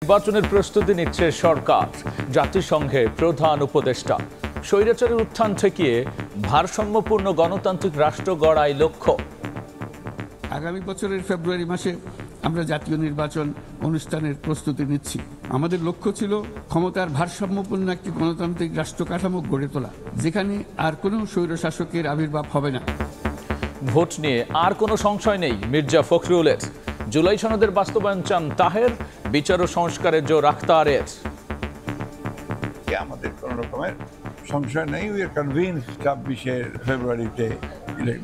নির্বাচনের প্রস্তুতি নিচ্ছে সরকার। জাতিসংঘে প্রধান উপদেষ্টা। স্বৈরাচারের উত্থান ঠেকিয়ে ভারসাম্যপূর্ণ গণতান্ত্রিক রাষ্ট্র গড়াই লক্ষ্য। আগামী বছরের ফেব্রুয়ারি মাসে আমরা জাতীয় নির্বাচন অনুষ্ঠানের প্রস্তুতি নিচ্ছি। আমাদের লক্ষ্য ছিল ক্ষমতার ভারসাম্যপূর্ণ একটি গণতান্ত্রিক রাষ্ট্র কাঠামো গড়ে তোলা, যেখানে আর কোনো স্বৈরশাসকের আবির্ভাব হবে না। ভোট নিয়ে আর কোনো সংশয় নেই মির্জা ফখরুলের। জুলাই সনদের বাস্তবায়ন চান তাহের, বিচার ও সংস্কারের জোর আখতারের। আমাদের কোন রকমের সংশয় নেই, উই আর কনভিন্স 26 ফেব্রুয়ারিতে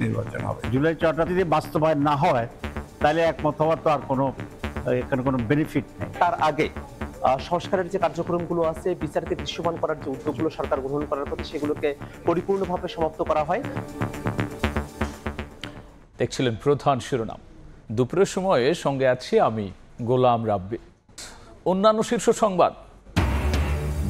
নির্বাচন হবে। জুলাই চার্টার যদি বাস্তবায়ন না হয় তাহলে একমত হওয়ার তো আর এখানে কোনো বেনিফিট নেই। তার আগে সংস্কারের যে কার্যক্রমগুলো আছে, বিচারকে দৃশ্যমান করার যে উদ্যোগগুলো সরকার গ্রহণ করার কথা, সেগুলোকে পরিপূর্ণভাবে সমাপ্ত করা হয়। দেখছিলেন প্রধান শিরোনাম। দুপুরের সময়ে সঙ্গে আছি আমি গোলাম রাব্বি। অন্যান্য শীর্ষ সংবাদ।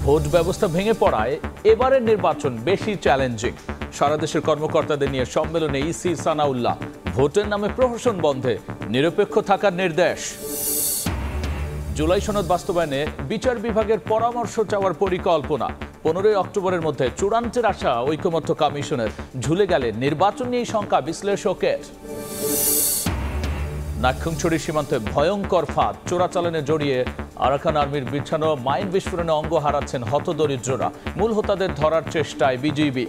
ভোট ব্যবস্থা ভেঙে পড়ায় এবারের নির্বাচন বেশি চ্যালেঞ্জিং। সারা দেশের কর্মকর্তাদের নিয়ে সম্মেলনে ইসি সানাউল্লাহ। ভোটের নামে প্রহসন বন্ধে নিরপেক্ষ থাকার নির্দেশ। জুলাই সনদ বাস্তবায়নে বিচার বিভাগের পরামর্শ চাওয়ার পরিকল্পনা। 15 অক্টোবরের মধ্যে চূড়ান্তের আশা ঐকমত্য কমিশনের। ঝুলে গেলে নির্বাচন নিয়ে শঙ্কা বিশ্লেষকের। নাক্ষংছড়ি সীমান্তে ভয়ঙ্কর ফাঁদ। চোরাচালানে জড়িয়ে আরাকান আর্মির বিছানো মাইন বিস্ফোরণে অঙ্গ হারাচ্ছেন হতদরিদ্ররা। মূল হোতাদের ধরার চেষ্টায় বিজিবি।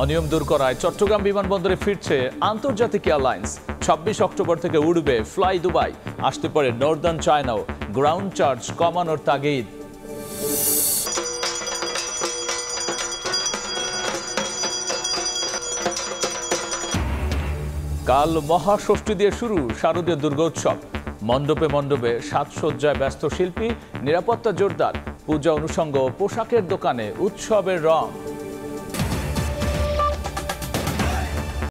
অনিয়ম দূর করায় চট্টগ্রাম বিমানবন্দরে ফিরছে আন্তর্জাতিক এয়ারলাইন্স। 26 অক্টোবর থেকে উড়বে ফ্লাই দুবাই। আসতে পারে নর্দার্ন চায়নাও। গ্রাউন্ড চার্জ কমানোর তাগিদ। কাল মহাষষ্ঠী দিয়ে শুরু শারদীয় দুর্গোৎসব। মণ্ডপে মণ্ডপে সাজসজ্জায় ব্যস্ত শিল্পী, নিরাপত্তা জোরদার। পূজা অনুষঙ্গ পোশাকের দোকানে উৎসবের রং।